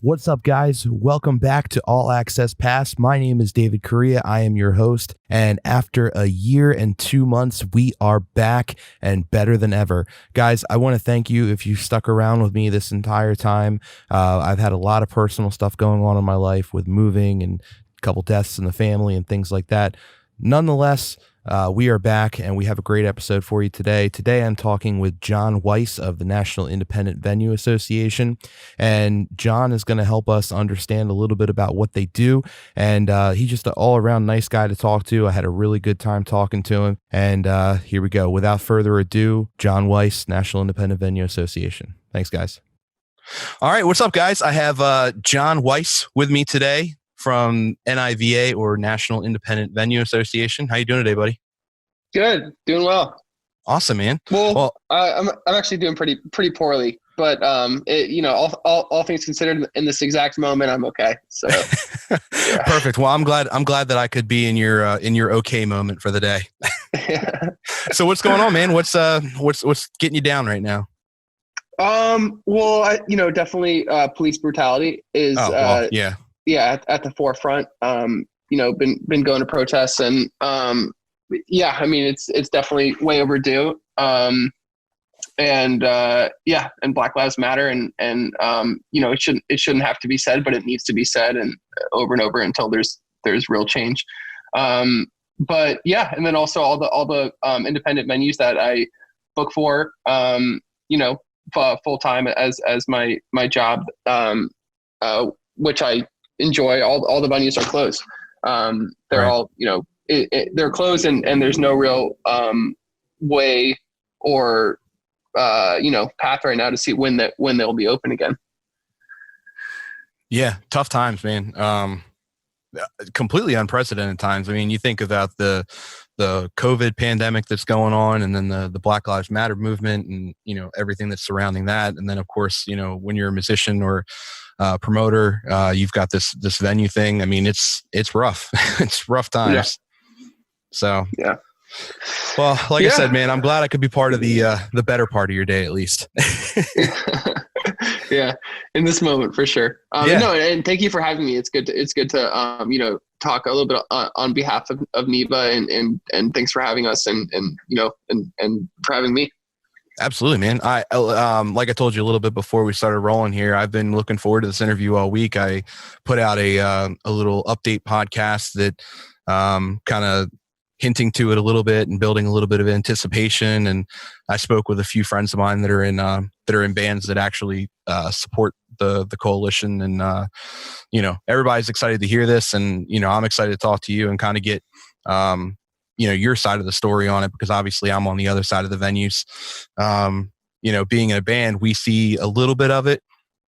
What's up, guys? Welcome back to All Access Pass. My name is David Correa. I am your host. And after a year and 2 months, we are back and better than ever. Guys, I want to thank you if you stuck around with me this entire time. I've had a lot of personal stuff going on in my life with moving and a couple deaths in the family and things like that. Nonetheless, we are back and we have a great episode for you today. Today, I'm talking with Jon Weiss of the National Independent Venue Association, and Jon is going to help us understand a little bit about what they do. And he's just an all-around nice guy to talk to. I had a really good time talking to him. And here we go. Without further ado, Jon Weiss, National Independent Venue Association. Thanks, guys. All right, what's up, guys? I have Jon Weiss with me today from NIVA, or National Independent Venue Association. How you doing today, buddy? Good, doing well. Awesome, man. Well, I'm actually doing pretty poorly, but all things considered, in this exact moment, I'm okay. So yeah. Perfect. Well, I'm glad that I could be in your okay moment for the day. Yeah. So what's going on, man? What's getting you down right now? Well, definitely police brutality is at the forefront. Been going to protests and it's definitely way overdue. And Black Lives Matter and it shouldn't have to be said, but it needs to be said and over until there's real change. But yeah, and then also all the independent venues that I book for, full time as my job, which I enjoy. All the venues are closed. They're right. all, they're closed and there's no real way or path right now to see when they'll be open again. Yeah, tough times, man. Completely unprecedented times. I mean, you think about the COVID pandemic that's going on, and then the Black Lives Matter movement, and everything that's surrounding that, and then of course when you're a musician or promoter, you've got this venue thing. I mean, it's rough. It's rough times. Yeah. So yeah. Well, like I said, man, I'm glad I could be part of the better part of your day, at least. Yeah, in this moment for sure. No, and thank you for having me. It's good to talk a little bit on behalf of NIVA, and thanks for having us and for having me. Absolutely, man. I like I told you a little bit before we started rolling here, I've been looking forward to this interview all week. I put out a little update podcast that kind of hinting to it a little bit and building a little bit of anticipation. And I spoke with a few friends of mine that are in bands that actually support the coalition. And everybody's excited to hear this, and I'm excited to talk to you and kind of get your side of the story on it, because obviously I'm on the other side of the venues. Being in a band, we see a little bit of it,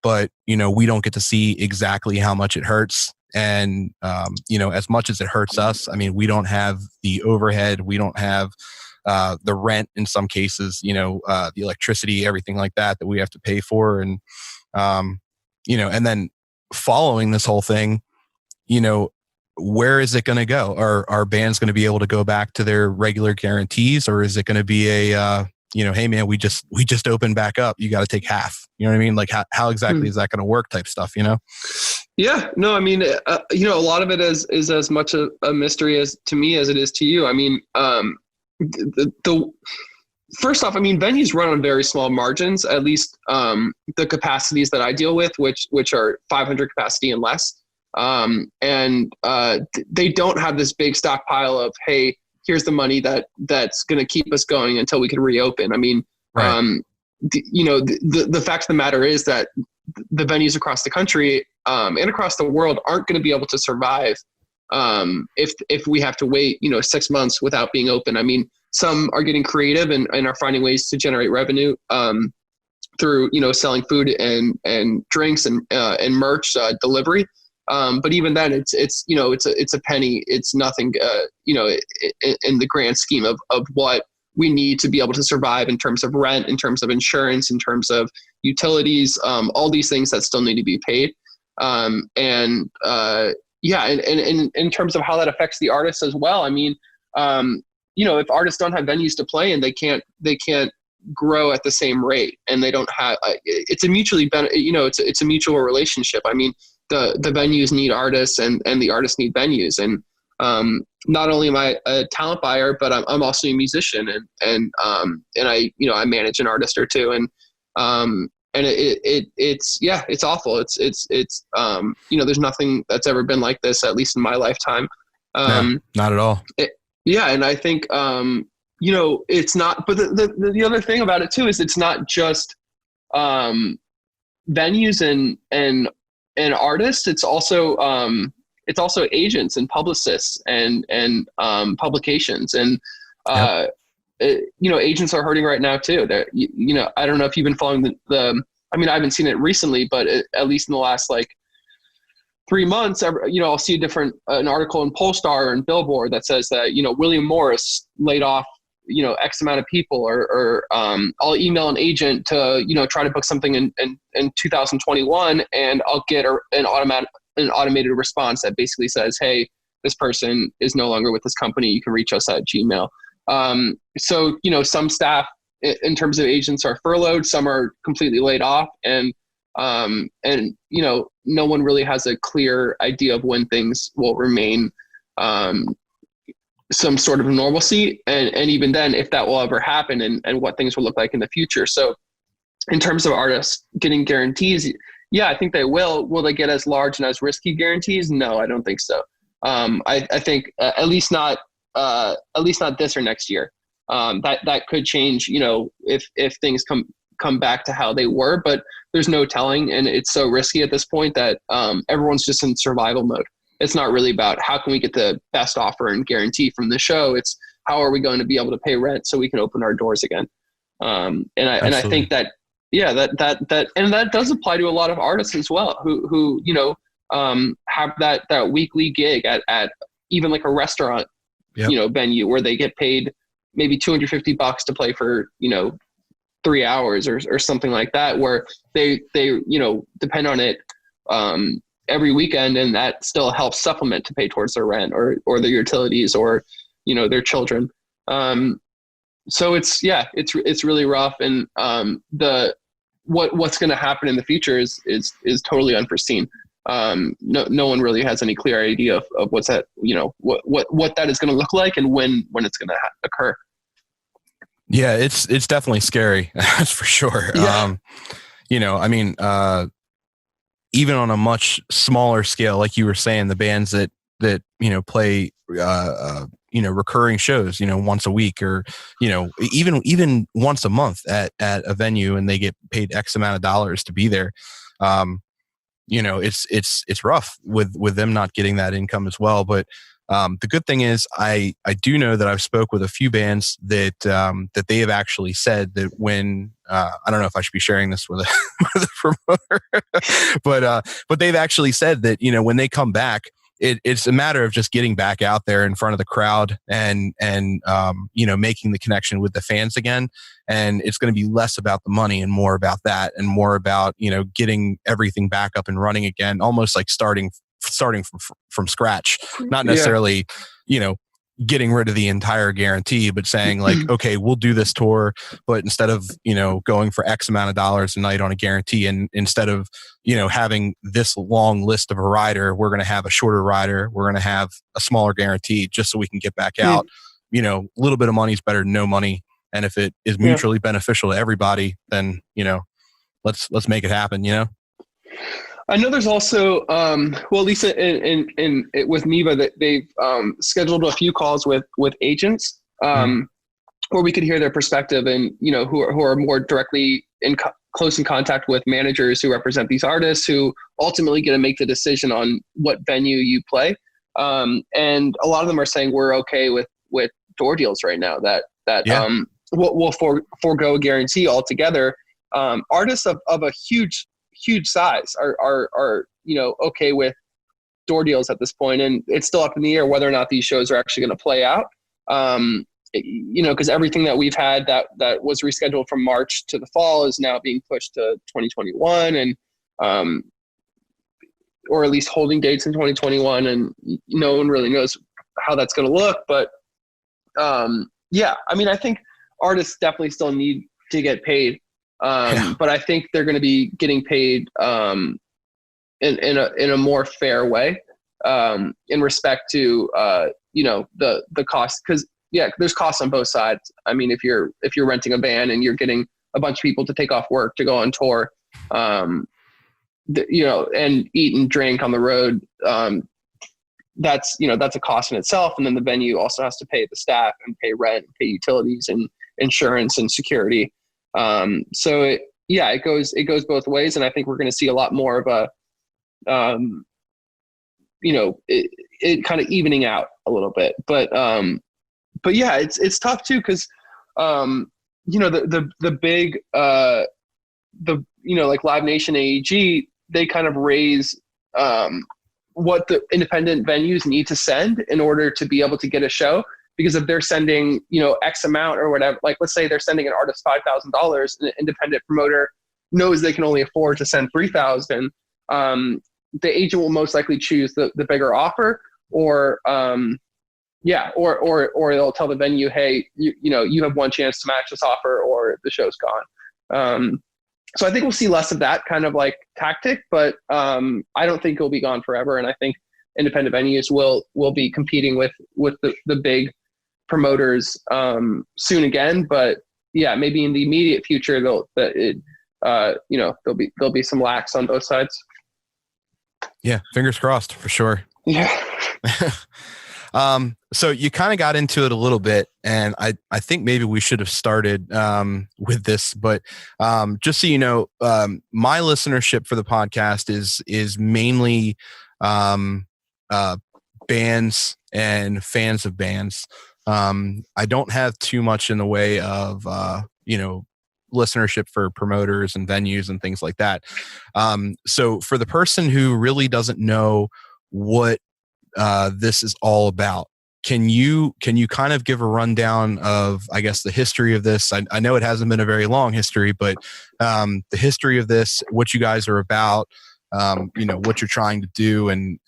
but we don't get to see exactly how much it hurts. And, as much as it hurts us, I mean, we don't have the overhead. We don't have the rent in some cases, the electricity, everything like that we have to pay for. And, and then following this whole thing, where is it going to go? Are bands going to be able to go back to their regular guarantees, or is it going to be a, hey man, we just opened back up, you got to take half, you know what I mean? Like how exactly is that going to work type stuff, Yeah, no, I mean, a lot of it is as much a mystery as to me as it is to you. I mean, first off, I mean, venues run on very small margins, at least the capacities that I deal with, which are 500 capacity and less. They don't have this big stockpile of, hey, here's the money that's going to keep us going until we can reopen. I mean, right. The fact of the matter is that the venues across the country and across the world aren't going to be able to survive if we have to wait 6 months without being open. I mean, some are getting creative and are finding ways to generate revenue through selling food and drinks and merch delivery. But even then, it's a penny. It's nothing. In the grand scheme of what we need to be able to survive in terms of rent, in terms of insurance, in terms of utilities, all these things that still need to be paid. And in terms of how that affects the artists as well. I mean, if artists don't have venues to play and they can't grow at the same rate, and they don't have. It's a mutually it's a mutual relationship. I mean, the venues need artists, and the artists need venues, and not only am I a talent buyer, but I'm also a musician, and I I manage an artist or two, and it's awful. It's there's nothing that's ever been like this, at least in my lifetime. No, not at all. And I think it's not. But the other thing about it too is it's not just venues and artists. It's also agents and publicists and publications, and agents are hurting right now too. I don't know if you've been following the I mean, I haven't seen it recently, but at least in the last 3 months, I'll see an article in Polestar and Billboard that says that William Morris laid off X amount of people, or I'll email an agent to try to book something in 2021, and I'll get an automated response that basically says, hey, this person is no longer with this company. You can reach us at Gmail. So some staff in terms of agents are furloughed, some are completely laid off, and no one really has a clear idea of when things will remain some sort of normalcy, and even then, if that will ever happen, and what things will look like in the future. So in terms of artists getting guarantees, yeah, I think they will. Will they get as large and as risky guarantees? No, I don't think so. I think at least not this or next year. That could change, if things come back to how they were, but there's no telling, and it's so risky at this point that everyone's just in survival mode. It's not really about how can we get the best offer and guarantee from the show. It's how are we going to be able to pay rent so we can open our doors again. And I think that, yeah, that does apply to a lot of artists as well, who have that weekly gig at even like a restaurant, venue where they get paid maybe $250 to play for 3 hours or something like that, where they depend on it every weekend, and that still helps supplement to pay towards their rent or their utilities or their children. So it's really rough, and what's going to happen in the future is totally unforeseen. No one really has any clear idea of what's that what that is going to look like and when it's going to occur. Yeah, it's definitely scary. That's for sure. Yeah. Even on a much smaller scale, like you were saying, the bands that play recurring shows once a week, or even once a month at a venue, and they get paid X amount of dollars to be there. It's rough with them not getting that income as well. But the good thing is I do know that I've spoke with a few bands that they have actually said that when I don't know if I should be sharing this with a promoter, but they've actually said that when they come back, it's a matter of just getting back out there in front of the crowd and making the connection with the fans again. And it's going to be less about the money and more about that, and more about getting everything back up and running again, almost like starting from scratch, not necessarily getting rid of the entire guarantee, but saying like, okay, we'll do this tour, but instead of going for X amount of dollars a night on a guarantee, and instead of having this long list of a rider, we're going to have a shorter rider, we're going to have a smaller guarantee, just so we can get back out. A little bit of money is better than no money, and if it is mutually beneficial to everybody, then let's make it happen. I know there's also, at least in with NIVA, that they've scheduled a few calls with agents where we could hear their perspective, and who are more directly close in contact with managers who represent these artists, who ultimately get to make the decision on what venue you play. And a lot of them are saying we're okay with door deals right now. We'll forego a guarantee altogether. Artists of a huge size are okay with door deals at this point, and it's still up in the air whether or not these shows are actually going to play out. Because everything that we've had that was rescheduled from March to the fall is now being pushed to 2021, and or at least holding dates in 2021, and no one really knows how that's going to look. But I think artists definitely still need to get paid. But I think they're going to be getting paid in a more fair way in respect to the cost, because there's costs on both sides. I mean, if you're renting a van and you're getting a bunch of people to take off work to go on tour, and eat and drink on the road, that's a cost in itself. And then the venue also has to pay the staff and pay rent, and pay utilities and insurance and security. So it goes both ways. And I think we're going to see a lot more of a, it kind of evening out a little bit, but yeah, it's tough too. Cause, the big, like Live Nation, AEG, they kind of raise, what the independent venues need to send in order to be able to get a show. Because if they're sending, X amount or whatever, like let's say they're sending an artist $5,000, an independent promoter knows they can only afford to send $3,000. The agent will most likely choose the bigger offer, or they'll tell the venue, hey, you have one chance to match this offer, or the show's gone. So I think we'll see less of that kind of like tactic, but I don't think it'll be gone forever. And I think independent venues will be competing with the big promoters soon again. But yeah, maybe in the immediate future there'll be some lax on both sides. Yeah, fingers crossed for sure. Yeah. So you kind of got into it a little bit, and I think maybe we should have started with this, but just so you know, my listenership for the podcast is mainly bands and fans of bands. I don't have too much in the way of listenership for promoters and venues and things like that. So for the person who really doesn't know what this is all about, can you kind of give a rundown of, I guess, the history of this? I know it hasn't been a very long history, but the history of this, what you guys are about, what you're trying to do, and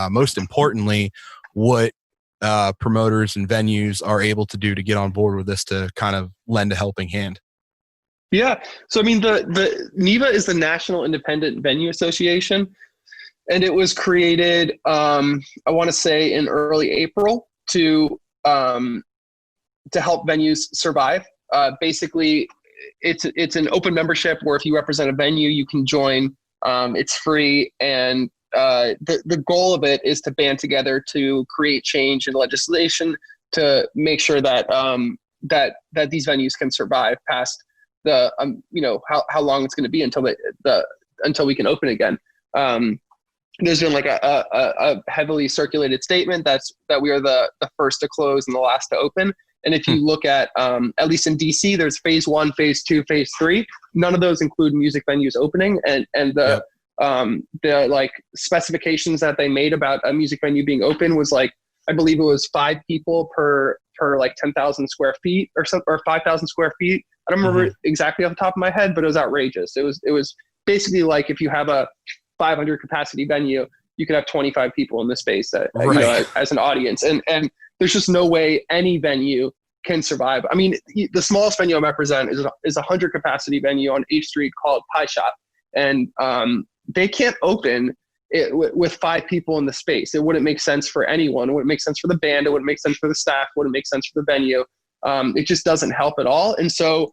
most importantly, what promoters and venues are able to do to get on board with this to kind of lend a helping hand. Yeah. So, I mean, the NIVA is the National Independent Venue Association, and it was created, I want to say in early April to help venues survive. Basically, it's an open membership where if you represent a venue, you can join. It's free, and the goal of it is to band together to create change in legislation to make sure that that these venues can survive past the how long it's going to be until we can open again. There's been like a heavily circulated statement that we are the first to close and the last to open. And if you look at least in DC, there's phase 1, phase 2, phase 3. None of those include music venues opening, and the like specifications that they made about a music venue being open was like, I believe it was 5 people per like 10,000 square feet or 5,000 square feet. I don't remember exactly off the top of my head, but it was outrageous. It was basically like if you have a 500 capacity venue, you could have 25 people in the space that, as an audience. And there's just no way any venue can survive. I mean, the smallest venue I represent is a 100 capacity venue on H Street called Pie Shop. And they can't open it with 5 people in the space. It wouldn't make sense for anyone. It wouldn't make sense for the band. It wouldn't make sense for the staff. It wouldn't make sense for the venue. It just doesn't help at all. And so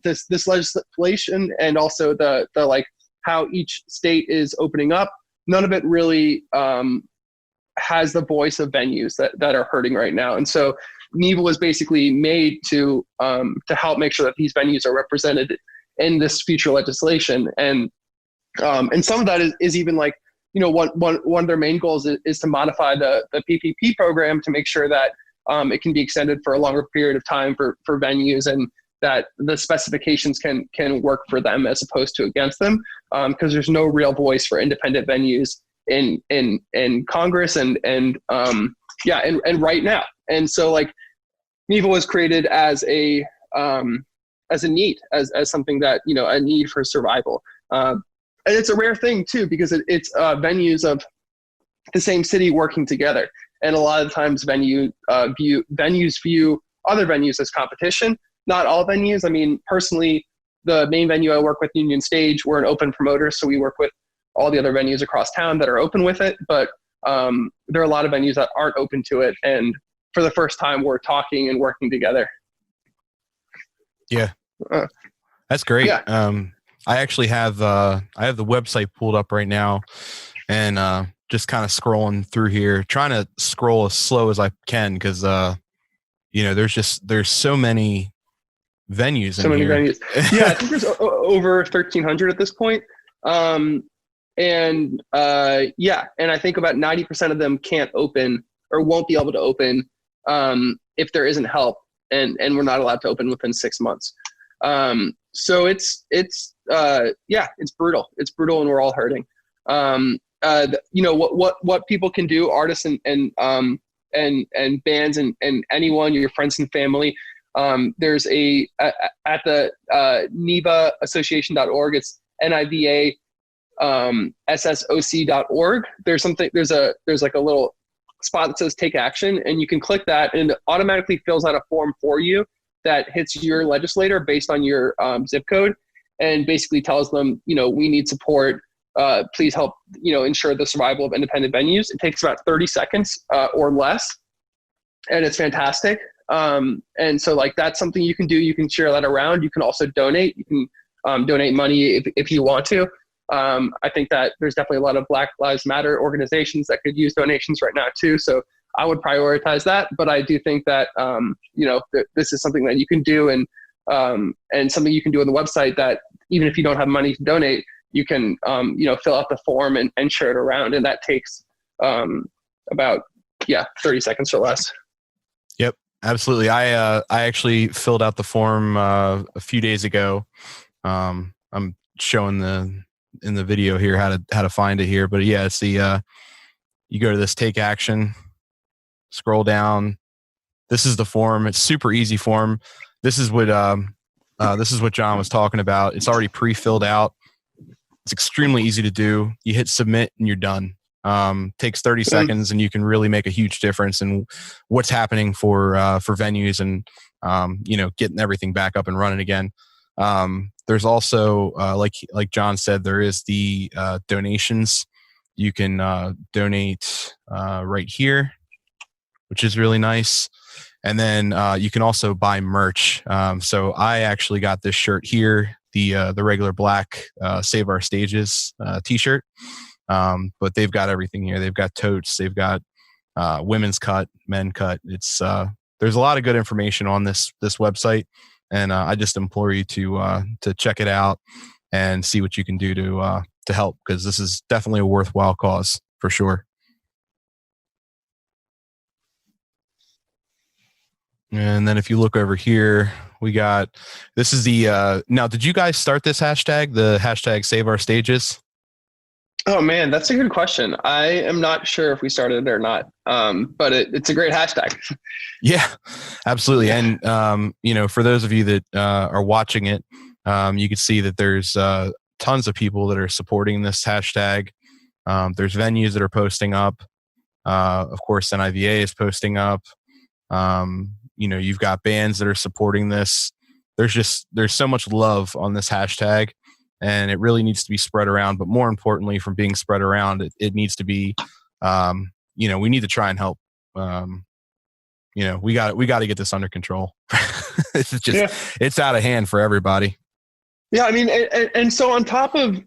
this legislation and also the like how each state is opening up, none of it really has the voice of venues that are hurting right now. And so NIVA was basically made to help make sure that these venues are represented in this future legislation. And some of that is even like, one of their main goals is to modify the PPP program to make sure that it can be extended for a longer period of time for venues, and that the specifications can work for them as opposed to against them, because there's no real voice for independent venues in Congress and right now. And so like NIVA was created as a need, as something that, a need for survival. And it's a rare thing too, because it's venues of the same city working together. And a lot of times venues view other venues as competition. not all venues. I mean, personally, the main venue I work with, Union Stage, we're an open promoter, so we work with all the other venues across town that are open with it. But there are a lot of venues that aren't open to it, and for the first time, we're talking and working together. Yeah, that's great. Yeah. I actually have I have the website pulled up right now, and just kind of scrolling through here, trying to scroll as slow as I can because there's so many venues. So many venues. Yeah, I think there's over 1,300 at this point. And I think about 90% of them can't open or won't be able to open if there isn't help, and we're not allowed to open within 6 months. So it's brutal. It's brutal, and we're all hurting. What people can do, artists and bands and anyone, your friends and family. There's at the NIVA association.org. It's NIVA SSOC.org. There's like a little spot that says take action, and you can click that, and it automatically fills out a form for you that hits your legislator based on your zip code, and basically tells them, we need support. Please help, ensure the survival of independent venues. It takes about 30 seconds or less, and it's fantastic. And so like, that's something you can do. You can share that around. You can also donate. You can donate money if you want to. I think that there's definitely a lot of Black Lives Matter organizations that could use donations right now too. So I would prioritize that, but I do think that, this is something that you can do, and something you can do on the website, that even if you don't have money to donate, you can, fill out the form and share it around. And that takes about 30 seconds or less. Yep, absolutely. I actually filled out the form a few days ago. I'm showing in the video here how to find it here, but yeah, it's the you go to this take action, scroll down. This is the form. It's super easy form. This is what Jon was talking about. It's already pre-filled out. It's extremely easy to do. You hit submit and you're done. Takes 30 seconds, and you can really make a huge difference in what's happening for venues, and getting everything back up and running again. There's also like Jon said, there is the donations. You can donate right here, which is really nice. And then you can also buy merch. So I actually got this shirt here, the regular black Save Our Stages t-shirt. But they've got everything here. They've got totes. They've got women's cut, men cut. It's there's a lot of good information on this website, and I just implore you to check it out and see what you can do to help, because this is definitely a worthwhile cause for sure. And then if you look over here, we got, this is the, now, did you guys start this hashtag, the hashtag Save Our Stages? Oh man, that's a good question. I am not sure if we started it or not, but it's a great hashtag. Yeah, absolutely. And, for those of you that are watching it, you can see that there's tons of people that are supporting this hashtag. There's venues that are posting up. Of course, NIVA is posting up. You've got bands that are supporting this. There's so much love on this hashtag, and it really needs to be spread around. But more importantly, from being spread around, it needs to be, we need to try and help. We got to get this under control. It's just, It's out of hand for everybody. Yeah, I mean, and so on top of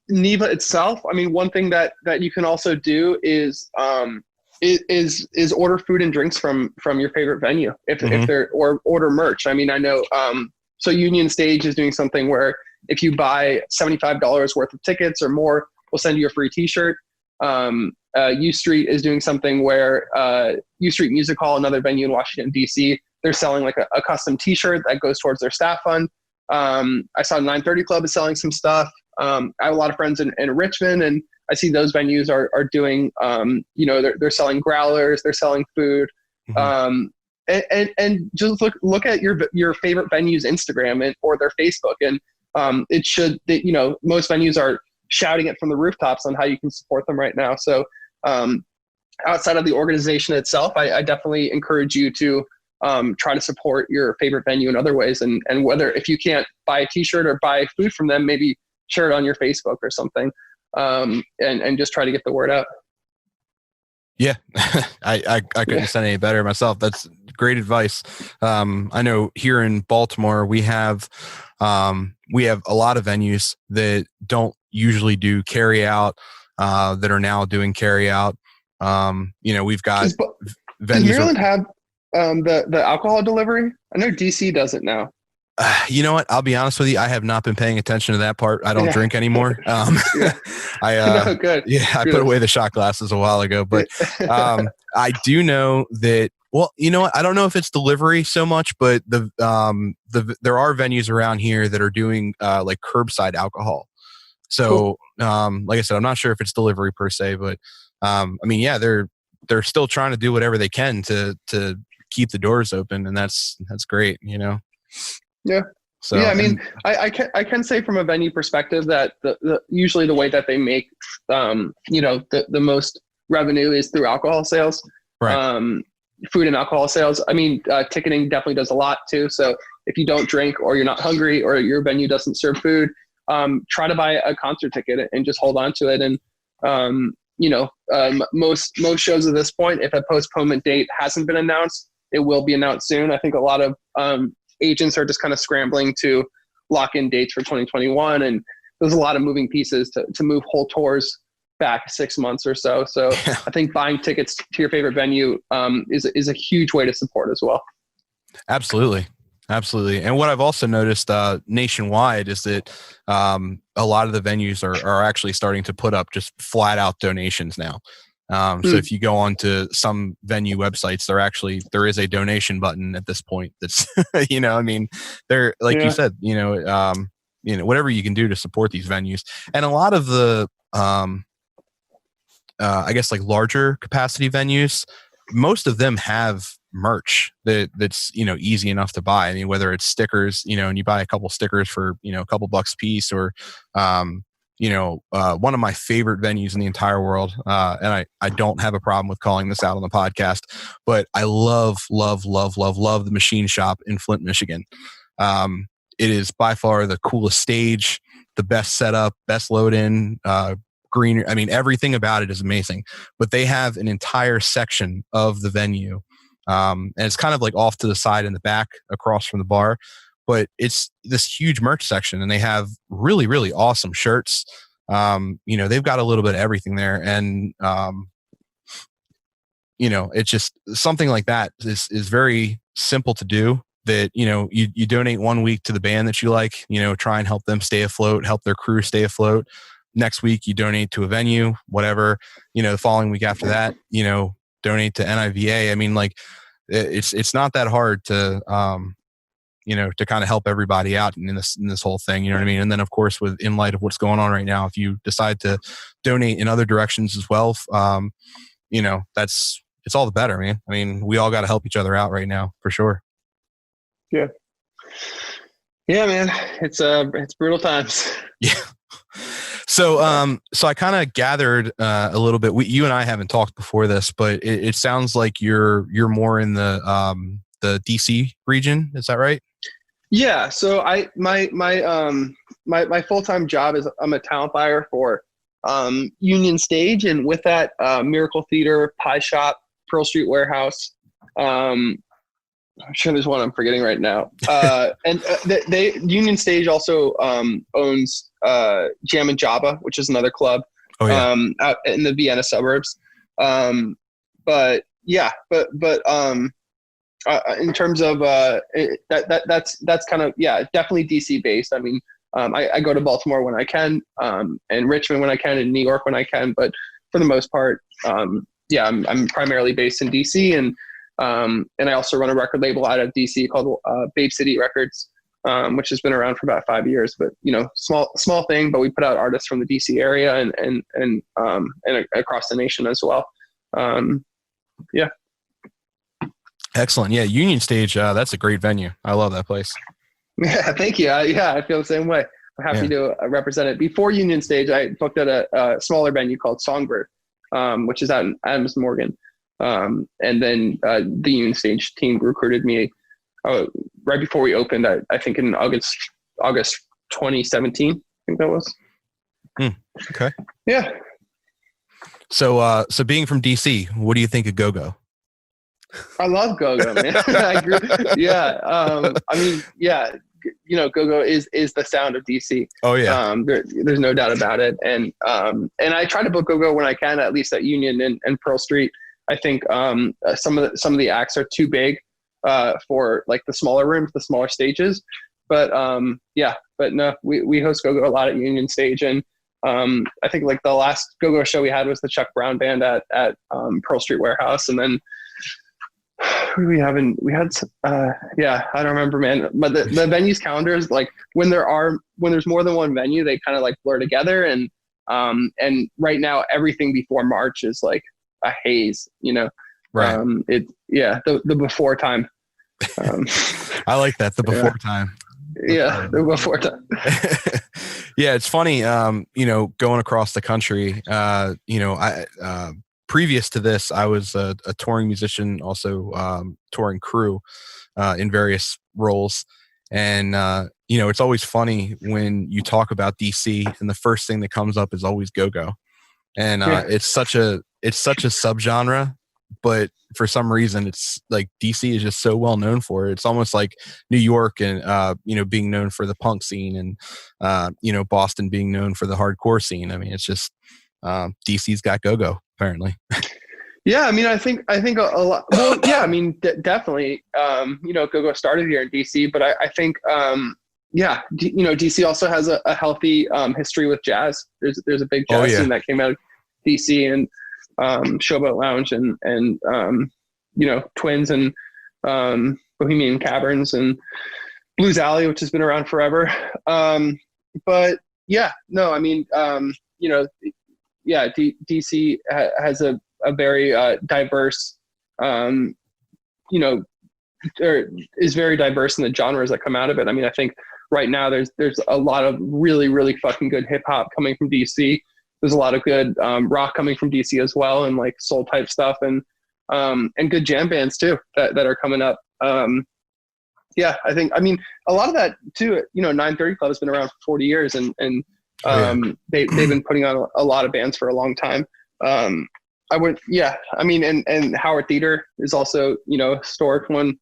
NIVA itself, I mean, one thing that you can also do is order food and drinks from your favorite venue if they're, or order merch. I mean, I know, so Union Stage is doing something where if you buy $75 worth of tickets or more, we'll send you a free t-shirt. U Street is doing something where U Street Music Hall, another venue in Washington, DC, they're selling like a custom t-shirt that goes towards their staff fund. I saw 930 Club is selling some stuff. I have a lot of friends in Richmond, and I see those venues are doing, they're selling growlers, they're selling food. And just look at your favorite venue's Instagram or their Facebook. And it should, most venues are shouting it from the rooftops on how you can support them right now. So outside of the organization itself, I definitely encourage you to try to support your favorite venue in other ways. And whether, if you can't buy a t-shirt or buy food from them, maybe share it on your Facebook or something, and just try to get the word out. Yeah, I couldn't say any better myself. That's great advice. I know here in Baltimore, we have a lot of venues that don't usually do carry out, that are now doing carry out. We've got venues. Does Maryland have the alcohol delivery? I know DC does it now. You know what? I'll be honest with you. I have not been paying attention to that part. I don't drink anymore. No, good. Yeah, I put away the shot glasses a while ago, but I do know that. Well, you know what? I don't know if it's delivery so much, but there are venues around here that are doing like curbside alcohol. So, cool. Like I said, I'm not sure if it's delivery per se, but I mean, yeah, they're still trying to do whatever they can to keep the doors open, and that's great, you know. Yeah. So yeah, I mean, I can say from a venue perspective that usually the way that they make the most revenue is through alcohol sales, right? Food and alcohol sales. I mean, ticketing definitely does a lot too. So if you don't drink, or you're not hungry, or your venue doesn't serve food, try to buy a concert ticket and just hold on to it. And most shows at this point, if a postponement date hasn't been announced, it will be announced soon. I think a lot of agents are just kind of scrambling to lock in dates for 2021, and there's a lot of moving pieces to move whole tours back 6 months or so. So I think buying tickets to your favorite venue is a huge way to support as well. Absolutely. And what I've also noticed nationwide is that a lot of the venues are actually starting to put up just flat out donations now. So if you go on to some venue websites, there is a donation button at this point. That's, I mean, they're like you said, whatever you can do to support these venues. And a lot of the, I guess like larger capacity venues, most of them have merch that's, easy enough to buy. I mean, whether it's stickers, and you buy a couple stickers for, a couple bucks a piece, or, one of my favorite venues in the entire world. And I don't have a problem with calling this out on the podcast, but I love the Machine Shop in Flint, Michigan. It is by far the coolest stage, the best setup, best load in, greenery. I mean, everything about it is amazing, but they have an entire section of the venue. And it's kind of like off to the side in the back across from the bar, but it's this huge merch section, and they have really, really awesome shirts. They've got a little bit of everything there. And, it's just something like that is very simple to do, that, you donate 1 week to the band that you like, try and help them stay afloat, help their crew stay afloat. Next week, you donate to a venue, whatever, the following week after that, donate to NIVA. I mean, like, it's not that hard to, to kind of help everybody out in this whole thing, you know what I mean? And then of course, in light of what's going on right now, if you decide to donate in other directions as well, it's all the better, man. I mean, we all got to help each other out right now, for sure. Yeah. Yeah, man. It's brutal times. Yeah. So I kind of gathered a little bit. You and I haven't talked before this, but it sounds like you're more in the DC region. Is that right? Yeah. So my full-time job is I'm a talent buyer for Union Stage, and with that, Miracle Theater, Pie Shop, Pearl Street Warehouse. I'm sure there's one I'm forgetting right now. And Union Stage also owns Jam and Java, which is another club out in the Vienna suburbs. But in terms of that's kind of, definitely DC based. I mean, I go to Baltimore when I can, and Richmond when I can, and New York when I can. But for the most part, I'm primarily based in DC, and I also run a record label out of DC called Babe City Records, which has been around for about 5 years. But small thing, but we put out artists from the DC area and across the nation as well. Yeah. Excellent. Yeah, Union Stage. That's a great venue. I love that place. Yeah, thank you. I feel the same way. I'm happy to represent it. Before Union Stage, I booked at a smaller venue called Songbird, which is out in Adams Morgan. And then the Union Stage team recruited me right before we opened. I think in August 2017. I think that was. Okay. Yeah. So being from DC, what do you think of go-go? I love go-go, man. Yeah. I mean, yeah, go-go is the sound of DC. Oh yeah. There's no doubt about it. And I try to book go-go when I can, at least at Union and Pearl Street. I think some of the acts are too big for like the smaller rooms, the smaller stages. But but no, we host go-go a lot at Union Stage. And I think like the last go-go show we had was the Chuck Brown Band at Pearl Street Warehouse. And then I don't remember, man. But the venues calendars, like when there's more than one venue, they kind of like blur together. And right now everything before March is like a haze, Right. The before time. I like that, the before time. Yeah, the before time. Yeah, it's funny. Going across the country. Previous to this, I was a touring musician, also touring crew in various roles. And, it's always funny when you talk about DC and the first thing that comes up is always go-go. And it's such a subgenre, but for some reason it's like DC is just so well known for it. It's almost like New York and, being known for the punk scene and, Boston being known for the hardcore scene. I mean, it's just DC's got go-go apparently. Yeah, I mean, I think a lot. Well, yeah, I mean, definitely. Go-go started here in DC, but I think, DC also has a healthy history with jazz. There's a big jazz scene that came out of DC, and Showboat Lounge and Twins and Bohemian Caverns and Blues Alley, which has been around forever. But yeah, no, I mean, DC has a very diverse, is very diverse in the genres that come out of it. I mean, I think right now there's a lot of really, really fucking good hip hop coming from DC. There's a lot of good rock coming from DC as well, and like soul type stuff, and good jam bands too that are coming up. I think, I mean, a lot of that too. 930 Club has been around for 40 years, and they've been putting on a lot of bands for a long time. And Howard Theater is also, a historic one.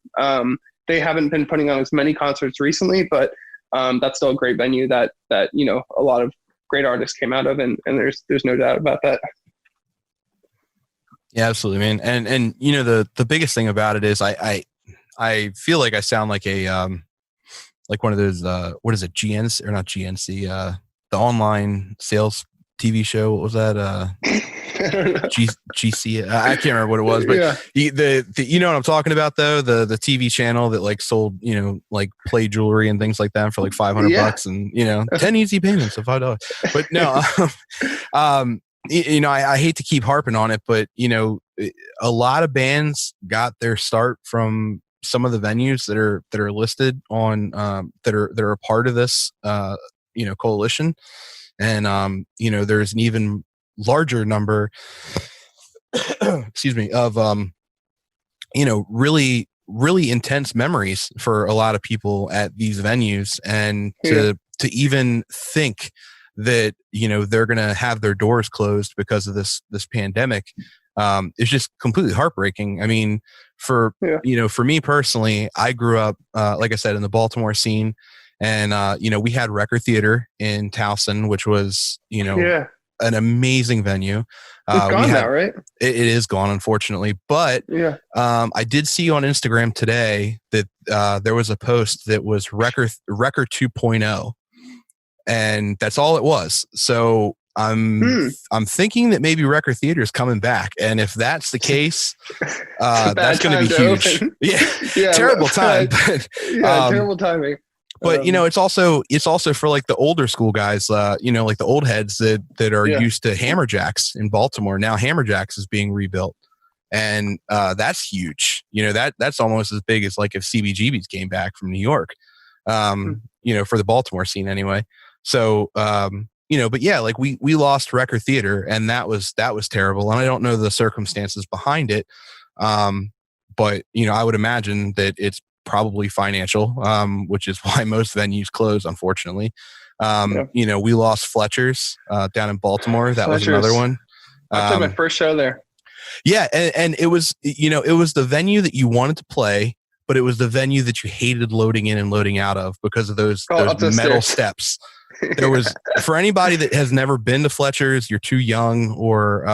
They haven't been putting on as many concerts recently, but that's still a great venue that a lot of great artists came out of, and there's no doubt about that. Yeah, absolutely, man. And the biggest thing about it is I feel like I sound like a like one of those what is it, GNC or not GNC, the online sales TV show. What was that? GC. I can't remember what it was, but the you know what I'm talking about though, the TV channel that like sold like play jewelry and things like that for like $500 and 10 easy payments of $5. But no, I hate to keep harping on it, but a lot of bands got their start from some of the venues that are listed on that are a part of this coalition. And there's an even larger number excuse me, of really, really intense memories for a lot of people at these venues. And to even think that they're gonna have their doors closed because of this pandemic is just completely heartbreaking. I mean, for me personally, I grew up like I said, in the Baltimore scene. And, we had Record Theater in Towson, which was, an amazing venue. It's gone now, right? It is gone, unfortunately. But I did see on Instagram today that there was a post that was Record 2.0. And that's all it was. So I'm thinking that maybe Record Theater is coming back. And if that's the case, that's going to be huge. Terrible time. Terrible timing. But it's also for like the older school guys, like the old heads that are used to Hammerjacks in Baltimore. Now Hammerjacks is being rebuilt, and that's huge. That's almost as big as like if CBGBs came back from New York. For the Baltimore scene anyway. So but yeah, like we lost Record Theater, and that was terrible. And I don't know the circumstances behind it. But I would imagine that it's probably financial, which is why most venues close, unfortunately. We lost Fletcher's down in Baltimore. That was another one. I played my first show there. Yeah. And it was, it was the venue that you wanted to play, but it was the venue that you hated loading in and loading out of because of those metal steps. There was, for anybody that has never been to Fletcher's, you're too young, or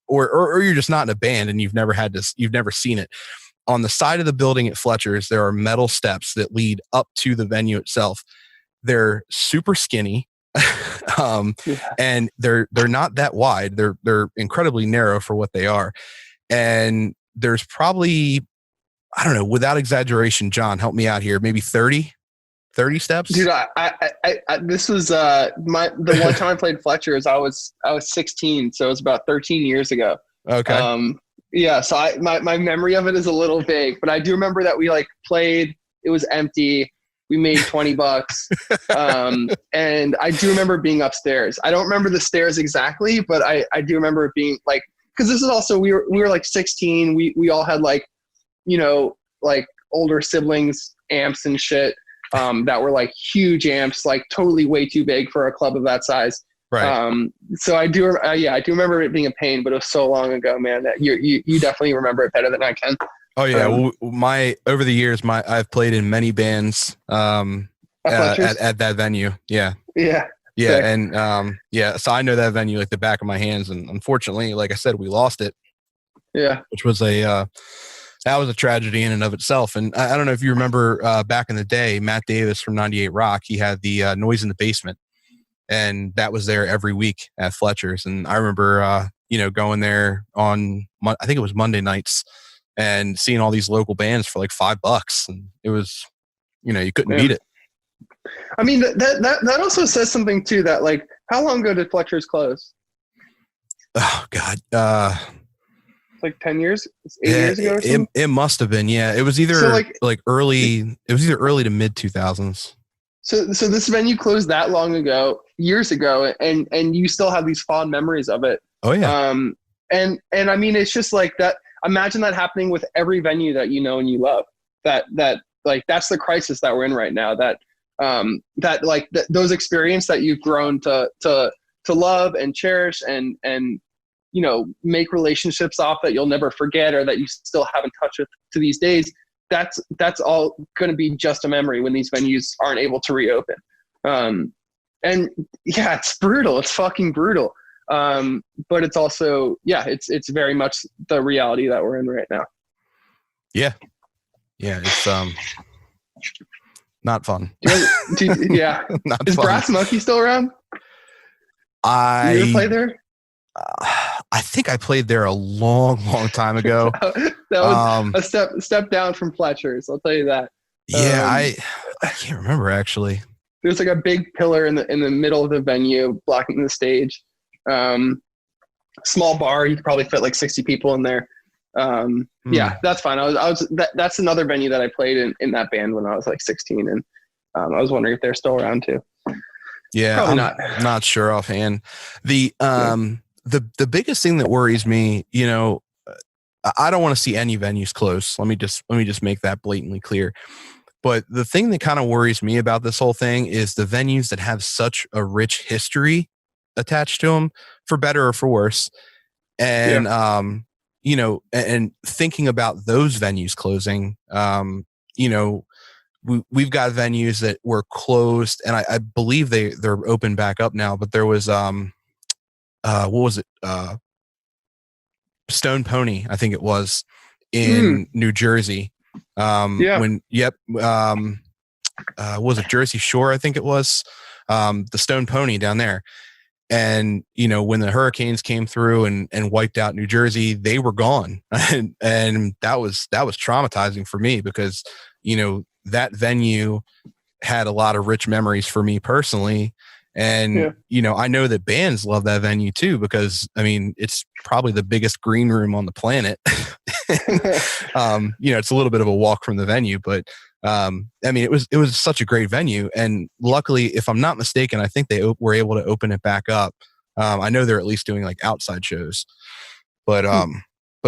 or you're just not in a band and you've never seen it. On the side of the building at Fletcher's, there are metal steps that lead up to the venue itself. They're super skinny, and they're not that wide. They're incredibly narrow for what they are. And there's probably, I don't know, without exaggeration, John, help me out here, maybe 30 steps. Dude, I this was the one time I played Fletcher's, I was 16, so it was about 13 years ago. Okay. Yeah, so my memory of it is a little vague, but I do remember that we played, it was empty. We made $20. And I do remember being upstairs. I don't remember the stairs exactly, but I do remember it being because this is also, we were 16. We all had older siblings, amps and shit, that were huge amps, totally way too big for a club of that size. Right. So I do remember it being a pain, but it was so long ago, man, that you definitely remember it better than I can. Oh yeah. Over the years, I've played in many bands, at that venue. Yeah. Yeah. Yeah. Sick. And, so I know that venue like the back of my hands, and unfortunately, like I said, we lost it. Yeah. Which was that was a tragedy in and of itself. And I don't know if you remember, back in the day, Matt Davis from 98 Rock, he had the Noise in the Basement, and that was there every week at Fletcher's. And I remember, going there on, I think it was Monday nights, and seeing all these local bands for $5. And it was, you couldn't beat it. I mean, that also says something too, that how long ago did Fletcher's close? Oh God. 10 years, 8 years ago or something? It must have been. Yeah. It was either early to mid 2000s. So this venue closed that long ago, years ago, and you still have these fond memories of it. Oh yeah. And I mean, it's just that. Imagine that happening with every venue that you know and you love. That's the crisis that we're in right now. Those experiences that you've grown to love and cherish and make relationships off that you'll never forget, or that you still have in touch with to these days. That's all going to be just a memory when these venues aren't able to reopen. And yeah, it's brutal. It's fucking brutal. But it's also, it's very much the reality that we're in right now. Yeah. Yeah. It's, not fun. Yeah. Not Is fun. Brass Monkey still around? You ever play there? I think I played there a long, long time ago. That was a step down from Fletcher's. I'll tell you that. Yeah. I can't remember actually. There's a big pillar in the middle of the venue blocking the stage. Small bar, you could probably fit 60 people in there. Yeah, that's fine. That's another venue that I played in that band when I was 16, and I was wondering if they're still around too. Yeah, probably I'm not sure offhand. The biggest thing that worries me, I don't want to see any venues close. Let me just make that blatantly clear. But the thing that kind of worries me about this whole thing is the venues that have such a rich history attached to them, for better or for worse. And, and thinking about those venues closing, we've got venues that were closed, and I believe they're open back up now, but there was, what was it? Stone Pony, I think it was, in New Jersey. Was it Jersey Shore? I think it was, the Stone Pony down there. And, when the hurricanes came through and wiped out New Jersey, they were gone. and that was traumatizing for me because, that venue had a lot of rich memories for me personally. And, I know that bands love that venue too, because it's probably the biggest green room on the planet. It's a little bit of a walk from the venue, but I mean, it was such a great venue, and luckily, if I'm not mistaken, I think they were able to open it back up. I know they're at least doing like outside shows, but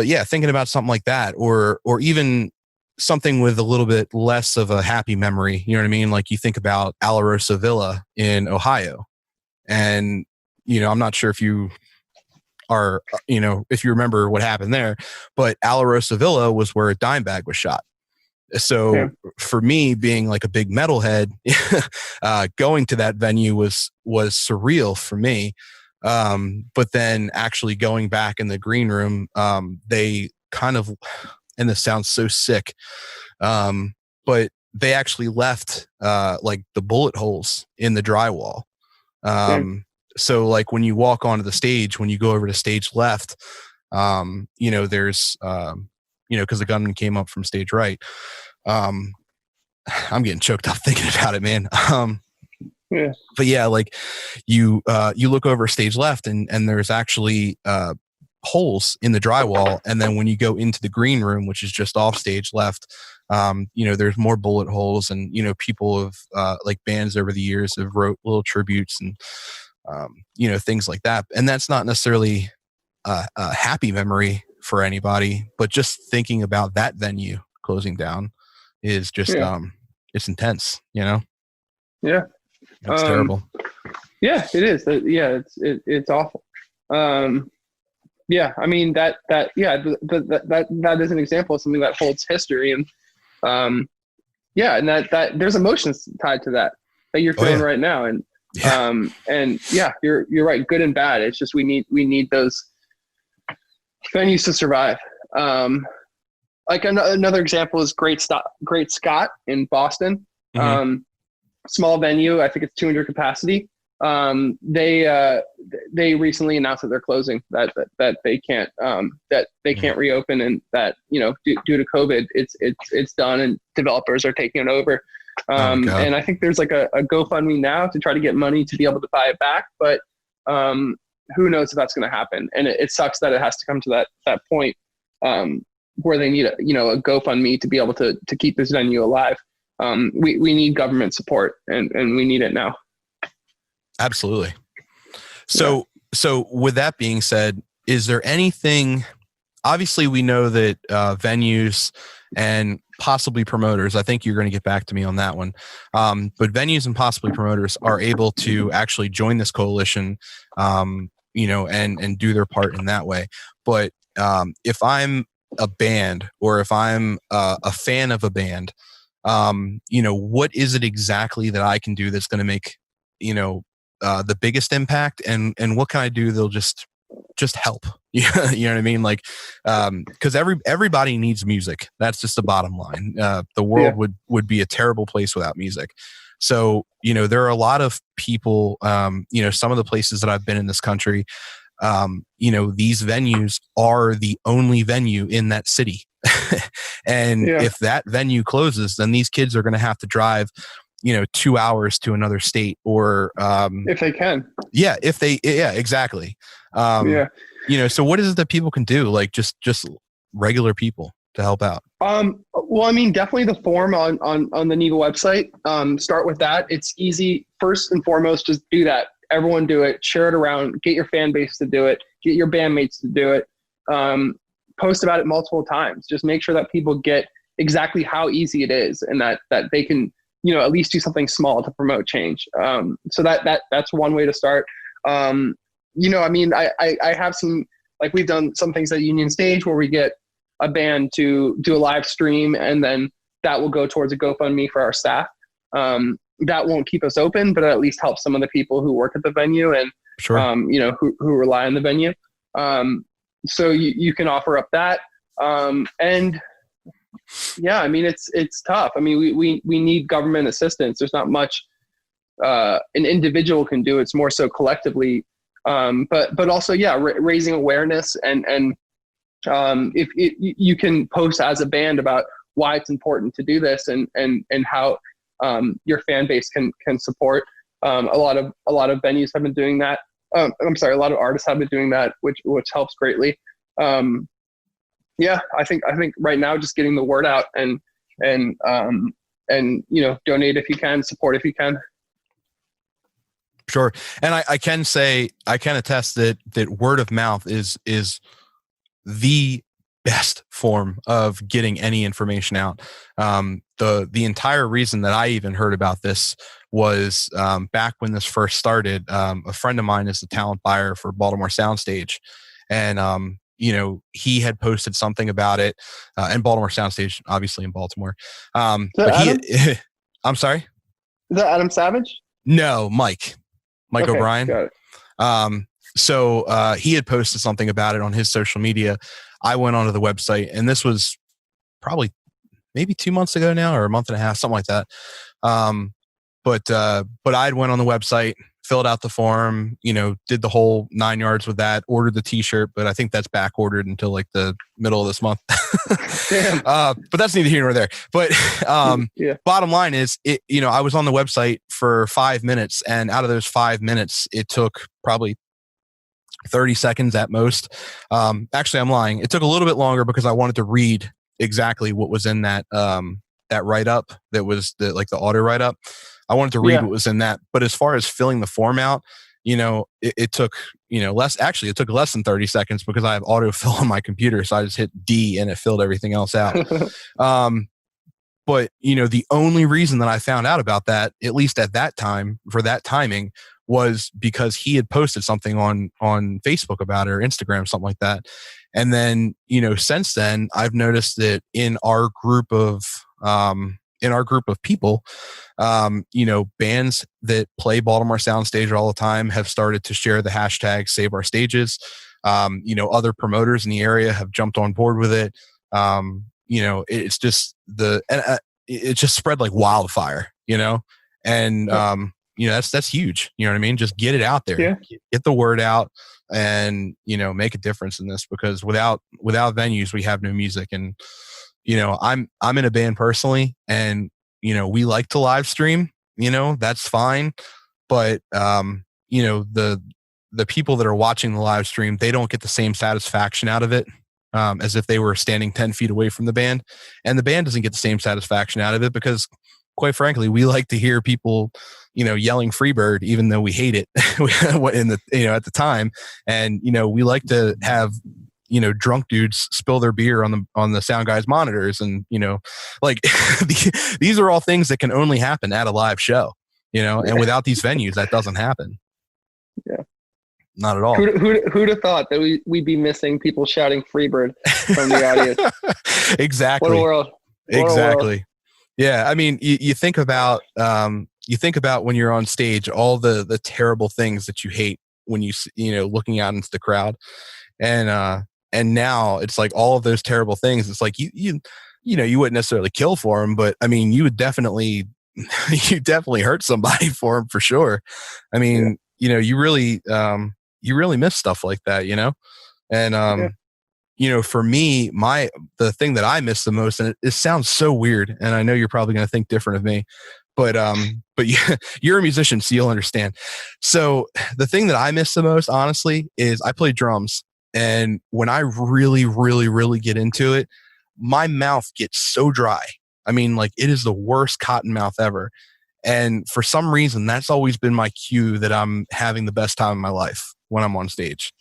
yeah, thinking about something like that, or even something with a little bit less of a happy memory. You know what I mean? Like you think about Alarosa Villa in Ohio, and I'm not sure if you are, if you remember what happened there, but Alarosa Villa was where Dimebag was shot. So for me, being like a big metalhead, going to that venue was surreal for me. But then actually going back in the green room, they kind of, and this sounds so sick, but they actually left like the bullet holes in the drywall. So like when you walk onto the stage, when you go over to stage left, there's, because the gunman came up from stage right. I'm getting choked up thinking about it, man. But yeah, like you look over stage left and there's actually holes in the drywall, and then when you go into the green room, which is just off stage left, there's more bullet holes, and people have like bands over the years have wrote little tributes and things like that, and that's not necessarily a happy memory for anybody, but just thinking about that venue closing down is just it's intense. Yeah, it's terrible. Yeah, it is. It's awful. I mean that is an example of something that holds history, and and that there's emotions tied to that you're feeling right now, and you're right, good and bad. It's just we need those venues to survive. Like another example is Great Scott in Boston. Small venue, I think it's 200 capacity. They recently announced that they're closing, that they can't reopen, and that due to COVID it's done, and developers are taking it over. And I think there's like a GoFundMe now to try to get money to be able to buy it back, but who knows if that's going to happen. And it sucks that it has to come to that point where they need a GoFundMe to be able to keep this venue alive. We need government support, and we need it now. Absolutely. So with that being said, is there anything, obviously we know that venues and possibly promoters, I think you're going to get back to me on that one. But venues and possibly promoters are able to actually join this coalition, and do their part in that way. But if I'm a band, or if I'm a fan of a band, what is it exactly that I can do that's going to make, the biggest impact, and what can I do that'll just help? You know what I mean? Like, because everybody needs music. That's just the bottom line. The world would be a terrible place without music. So, there are a lot of people, some of the places that I've been in this country, these venues are the only venue in that city. And if that venue closes, then these kids are going to have to drive 2 hours to another state, or if they can. Exactly. So what is it that people can do, like just regular people, to help out? Well, I mean, definitely the form on the NIVA website. Start with that. It's easy. First and foremost, just do that. Everyone do it. Share it around. Get your fan base to do it. Get your bandmates to do it. Post about it multiple times. Just make sure that people get exactly how easy it is, and that they can at least do something small to promote change. So that's one way to start. I mean, I have seen, like, we've done some things at Union Stage where we get a band to do a live stream, and then that will go towards a GoFundMe for our staff. That won't keep us open, but it at least helps some of the people who work at the venue and, who rely on the venue. So you can offer up that. And yeah, I mean, it's tough. I mean, we need government assistance. There's not much an individual can do. It's more so collectively. But also, raising awareness, and if you can post as a band about why it's important to do this, and how your fan base can support. A lot of venues have been doing that. I'm sorry, a lot of artists have been doing that, which helps greatly. I think right now just getting the word out and and, you know, donate if you can, support if you can. Sure. And I can say, I can attest that word of mouth is the best form of getting any information out. The entire reason that I even heard about this was back when this first started. A friend of mine is the talent buyer for Baltimore Soundstage, and you know, he had posted something about it, and Baltimore Soundstage, obviously in Baltimore. But he, I'm sorry, is that Adam Savage? No, Mike Okay, O'Brien. got it. So he had posted something about it on his social media. I went onto the website, and this was probably maybe 2 months ago now, or a month and a half, something like that. But I went on the website, filled out the form, you know, did the whole 9 yards with that, ordered the t-shirt, but I think that's back ordered until like the middle of this month. Damn. But that's neither here nor there. But yeah. Bottom line is, you know, I was on the website for 5 minutes, and out of those 5 minutes, it took probably 30 seconds at most. Actually, I'm lying. It took a little bit longer because I wanted to read exactly what was in that that write-up, that was the auto write-up. I wanted to read what was in that. But as far as filling the form out, you know, it took, you know, it took less than 30 seconds because I have autofill on my computer. So I just hit D and it filled everything else out. But, you know, the only reason that I found out about that, at least at that time, for that timing, was because he had posted something on Facebook about it, or Instagram, something like that. And then, you know, since then, I've noticed that in our group of people, you know, bands that play Baltimore Soundstage all the time have started to share the hashtag Save Our Stages. You know, other promoters in the area have jumped on board with it. You know, it's just it just spread like wildfire, you know, and, you know, that's huge. You know what I mean? Just get it out there, get the word out, and, you know, make a difference in this, because without venues, we have no music. And, you know, I'm in a band personally, and, you know, we like to live stream, you know, that's fine. But, you know, the people that are watching the live stream, they don't get the same satisfaction out of it as if they were standing 10 feet away from the band. And the band doesn't get the same satisfaction out of it because, quite frankly, we like to hear people, you know, yelling Freebird, even though we hate it at the time. And, you know, we like to have, you know, drunk dudes spill their beer on the sound guy's monitors. And, you know, like these are all things that can only happen at a live show, you know, and without these venues, that doesn't happen. Yeah. Not at all. Who'd have thought that we'd be missing people shouting Freebird from the audience? Exactly. What a world. Exactly. Yeah. I mean, you think about when you're on stage, all the terrible things that you hate when you know, looking out into the crowd, and now it's like all of those terrible things. It's like you know, you wouldn't necessarily kill for them, but I mean, you would definitely hurt somebody for them, for sure. I mean, you know, you really miss stuff like that, you know? And, you know, for me, the thing that I miss the most, and it sounds so weird, and I know you're probably going to think different of me, but you're a musician, so you'll understand. So the thing that I miss the most, honestly, is I play drums. And when I really, really, really get into it, my mouth gets so dry. I mean, like, it is the worst cotton mouth ever. And for some reason, that's always been my cue that I'm having the best time of my life when I'm on stage.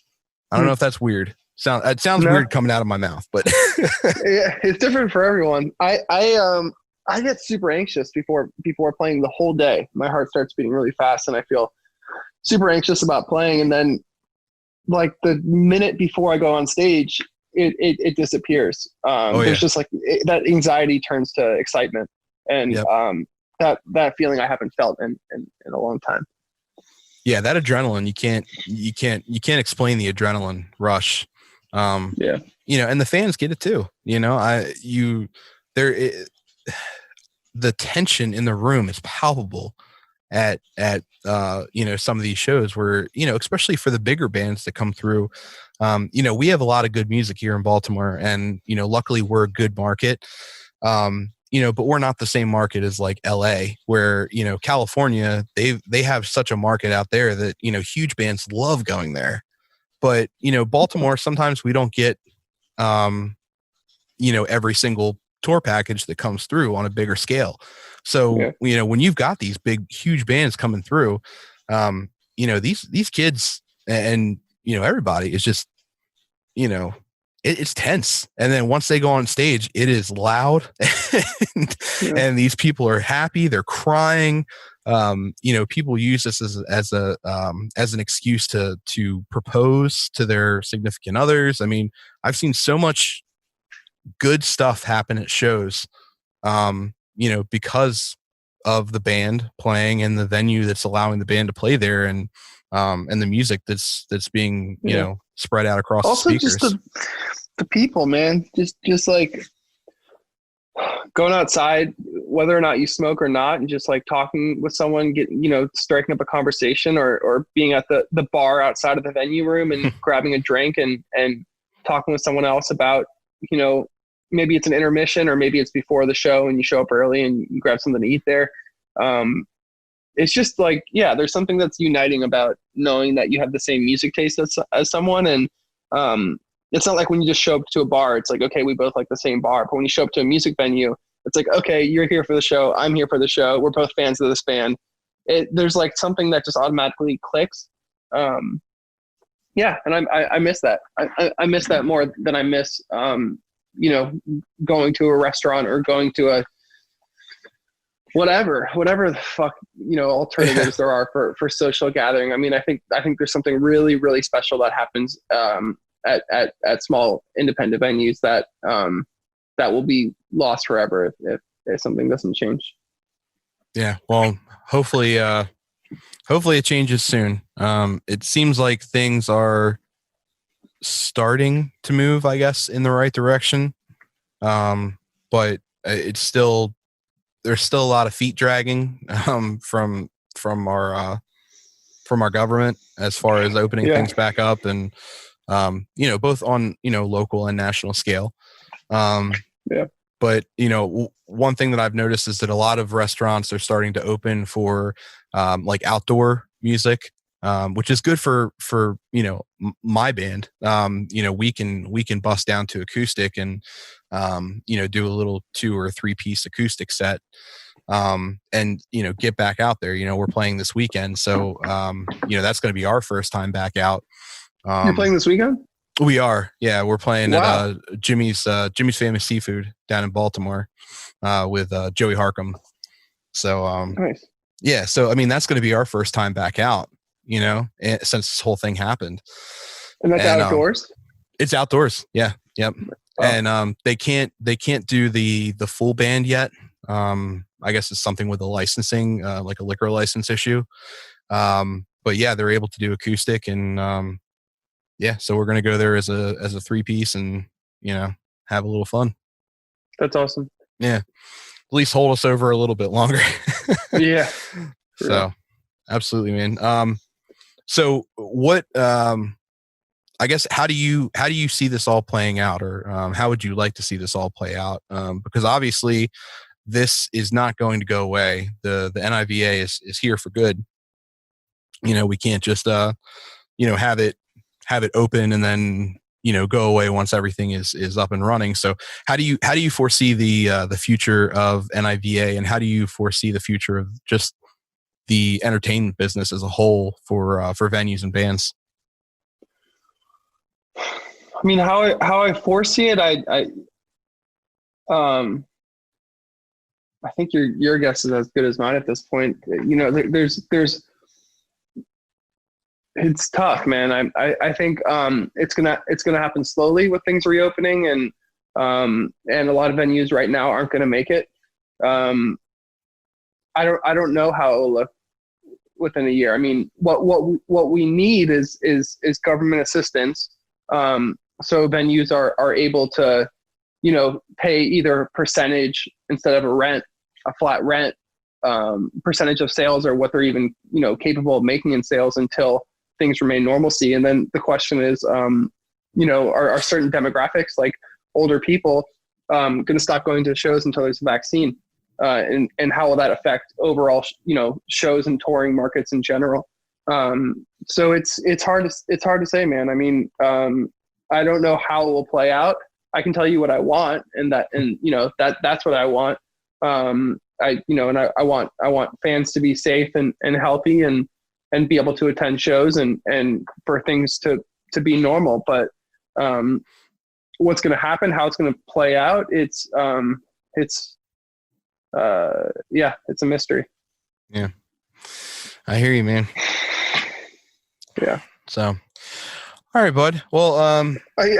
I don't know if that's weird. It sounds weird coming out of my mouth, but yeah, it's different for everyone. I get super anxious before playing the whole day. My heart starts beating really fast, and I feel super anxious about playing. And then, like, the minute before I go on stage, it disappears. There's just like that anxiety turns to excitement, and that feeling I haven't felt in a long time. Yeah, that adrenaline, you can't explain the adrenaline rush. You know, and the fans get it too. You know, the tension in the room is palpable at you know, some of these shows where, you know, especially for the bigger bands that come through. You know, we have a lot of good music here in Baltimore, and, you know, luckily we're a good market. You know, but we're not the same market as like LA, where, you know, California, they have such a market out there that, you know, huge bands love going there. But, you know, Baltimore, sometimes we don't get, you know, every single tour package that comes through on a bigger scale. So, when you've got these big, huge bands coming through, these kids and, everybody is just, it's tense. And then once they go on stage, it is loud and these people are happy. They're crying. People use this as an excuse to propose to their significant others. I mean, I've seen so much good stuff happen at shows, because of the band playing and the venue that's allowing the band to play there, and the music that's being, spread out across also the speakers. Just the people, man, just like going outside, whether or not you smoke or not, and just like talking with someone, striking up a conversation, or being at the bar outside of the venue room and grabbing a drink and talking with someone else about, maybe it's an intermission or maybe it's before the show and you show up early and you grab something to eat there. It's just like, there's something that's uniting about knowing that you have the same music taste as someone. And it's not like when you just show up to a bar, it's like, okay, we both like the same bar. But when you show up to a music venue, it's like, okay, you're here for the show, I'm here for the show, we're both fans of this band. There's like something that just automatically clicks. And I miss that. I miss that more than I miss, going to a restaurant or going to a whatever the fuck, alternatives there are for social gathering. I mean, I think there's something really, really special that happens at small independent venues that will be lost forever if something doesn't change. Yeah. Well, hopefully it changes soon. It seems like things are starting to move, I guess, in the right direction. But it's still, there's still a lot of feet dragging from our government as far as opening things back up, and both on local and national scale. But one thing that I've noticed is that a lot of restaurants are starting to open for like outdoor music, which is good for my band. We can bust down to acoustic and do a little 2 or 3 piece acoustic set, and get back out there. We're playing this weekend, so that's going to be our first time back out. You're playing this weekend? We are. Yeah, we're playing at Jimmy's Famous Seafood down in Baltimore with Joey Harcum. So nice. Yeah, so I mean that's going to be our first time back out, since this whole thing happened. And that's outdoors? It's outdoors. Yeah. Yep. Oh. And they can't do the full band yet. I guess it's something with the licensing, like a liquor license issue. But yeah, they're able to do acoustic, and so we're going to go there as a 3-piece and, have a little fun. That's awesome. Yeah. At least hold us over a little bit longer. Yeah. So absolutely, man. So what, I guess, how do you see this all playing out, or how would you like to see this all play out? Because obviously this is not going to go away. The NIVA is here for good. We can't just, have it open and then, go away once everything is up and running. So how do you foresee the future of NIVA, and how do you foresee the future of just the entertainment business as a whole for venues and bands? I mean, how I foresee it, I think your guess is as good as mine at this point. There's it's tough, man. I think it's gonna happen slowly with things reopening, and a lot of venues right now aren't gonna make it. I don't know how it will look within a year. I mean, what we need is government assistance, so venues are able to, pay either a percentage instead of a flat rent, percentage of sales, or what they're even capable of making in sales until things remain normalcy. And then the question is, are certain demographics, like older people, going to stop going to shows until there's a vaccine? And how will that affect overall, shows and touring markets in general? So it's hard to say, man. I mean, I don't know how it will play out. I can tell you what I want, and that's what I want. I want fans to be safe and healthy and be able to attend shows and for things to be normal. But what's going to happen, how it's going to play out, it's a mystery. Yeah, I hear you, man. Yeah. So, all right, bud. Well,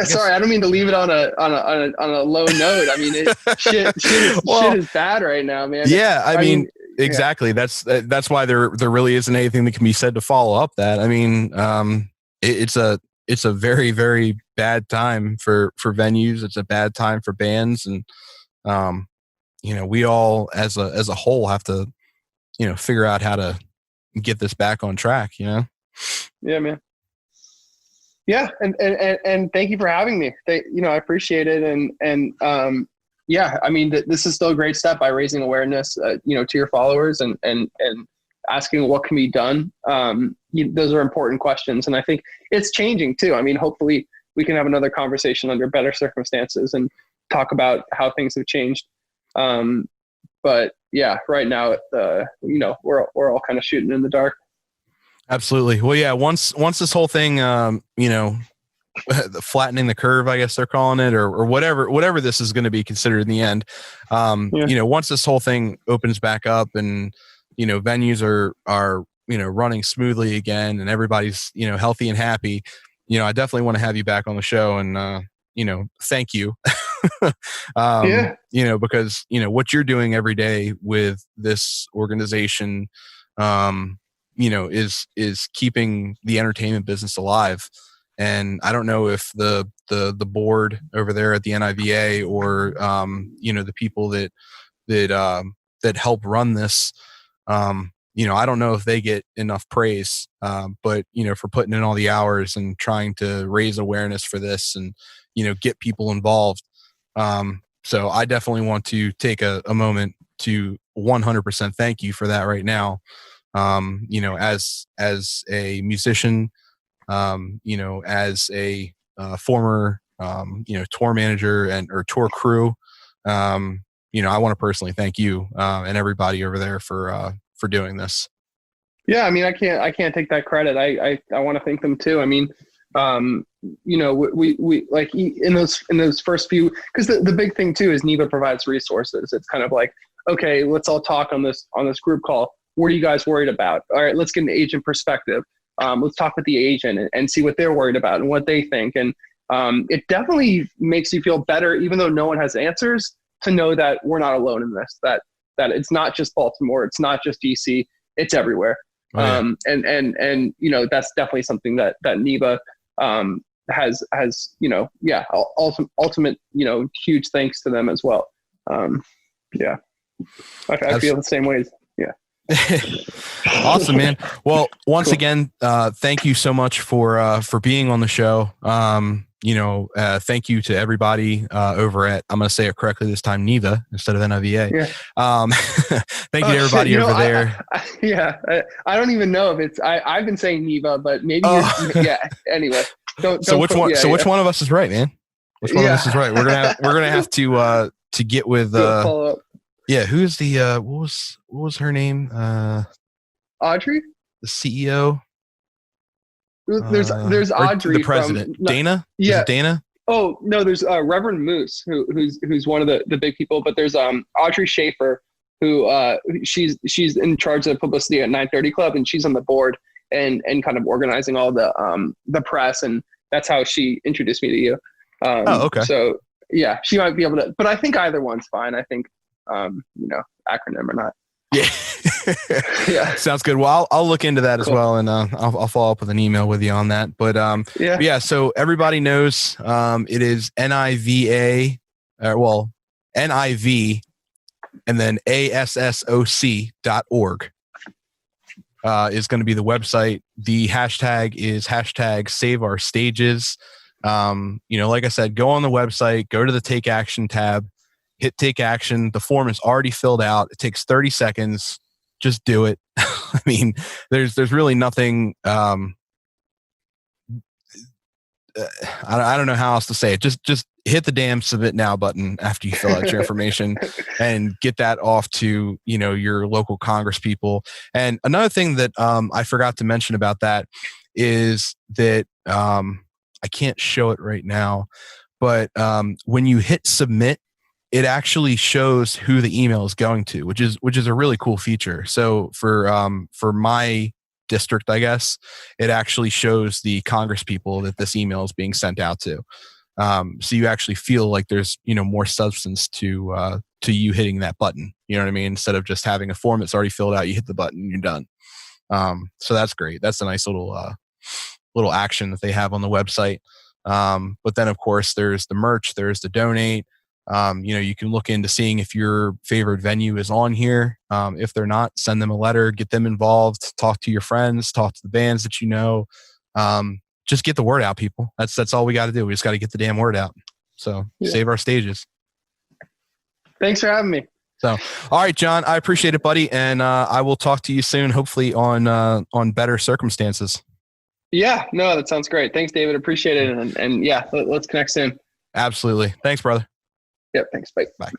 sorry, I don't mean to leave it on a low note. I mean, shit is bad right now, man. Yeah, I mean exactly. Yeah. That's why there really isn't anything that can be said to follow up that. I mean, it's a very, very bad time for venues. It's a bad time for bands, and we all as a whole have to figure out how to get this back on track. Yeah, man. Yeah, and thank you for having me. I appreciate it, and yeah, I mean, this is still a great step by raising awareness, to your followers and asking what can be done. Those are important questions, and I think it's changing too. I mean, hopefully we can have another conversation under better circumstances and talk about how things have changed. But yeah, right now, we're all kind of shooting in the dark. Absolutely. Well, yeah. Once this whole thing, flattening the curve, I guess they're calling it, or whatever this is going to be considered in the end. Once this whole thing opens back up and venues are running smoothly again and everybody's healthy and happy, I definitely want to have you back on the show and thank you. Because what you're doing every day with this organization, is keeping the entertainment business alive. And I don't know if the board over there at the NIVA or the people that help run this, I don't know if they get enough praise, but for putting in all the hours and trying to raise awareness for this and get people involved. So I definitely want to take a moment to 100% thank you for that right now. As a musician, as a former, tour manager or tour crew, I want to personally thank you and everybody over there for doing this. Yeah, I mean, I can't take that credit. I want to thank them too. I mean, we like in those first few, because the big thing too is NIVA provides resources. It's kind of like, okay, let's all talk on this group call. What are you guys worried about? All right, let's get an agent perspective. Let's talk with the agent and see what they're worried about and what they think. And it definitely makes you feel better, even though no one has answers, to know that we're not alone in this, that it's not just Baltimore, it's not just DC, it's everywhere. Oh, yeah. And that's definitely something that NIVA has ultimate, huge thanks to them as well. Yeah. I feel the same ways. Yeah. Awesome, man. Well, once again, thank you so much for being on the show. Thank you to everybody over at, I'm going to say it correctly this time, NIVA instead of NIVA. Yeah. Thank you to everybody over there. I don't even know if it's, I've been saying NIVA, but maybe anyway. Which one of us is right, man? Which one of us is right? We're gonna have to get with follow up. Yeah, who's the what was her name? Audrey? The CEO? There's Audrey, the president. Dana? Yeah. Is it Dana? Oh no, there's Reverend Moose, who's one of the big people, but there's Audrey Schaefer, who she's in charge of publicity at 930 Club, and she's on the board and kind of organizing all the press, and that's how she introduced me to you. Okay. So yeah, she might be able to, but I think either one's fine. I think acronym or not. Yeah. Yeah. Sounds good. Well, I'll look into that as well. And I'll follow up with an email with you on that. But yeah. So everybody knows it is NIVA, NIV and then ASSOC.org is going to be the website. The hashtag is #SaveOurStages. Like I said, go on the website, go to the Take Action tab, hit Take Action. The form is already filled out. It takes 30 seconds. Just do it. I mean, there's really nothing. I don't know how else to say it. Just hit the damn submit now button after you fill out your information and get that off to, your local Congress people. And another thing that I forgot to mention about that is that I can't show it right now, but when you hit submit, it actually shows who the email is going to, which is a really cool feature. So for my district, I guess, it actually shows the Congress people that this email is being sent out to. So you actually feel like there's, more substance to you hitting that button. You know what I mean? Instead of just having a form that's already filled out, you hit the button and you're done. So that's great. That's a nice little action that they have on the website. But then of course there's the merch, there's the donate. You can look into seeing if your favorite venue is on here. If they're not, send them a letter, get them involved, talk to your friends, talk to the bands that you know. Just get the word out, people. That's all we got to do. We just got to get the damn word out. So save our stages. Thanks for having me. So, all right, Jon, I appreciate it, buddy. And I will talk to you soon, hopefully on better circumstances. Yeah, no, that sounds great. Thanks, David. Appreciate it. And yeah, let's connect soon. Absolutely. Thanks, brother. Yep. Thanks. Bye. Bye.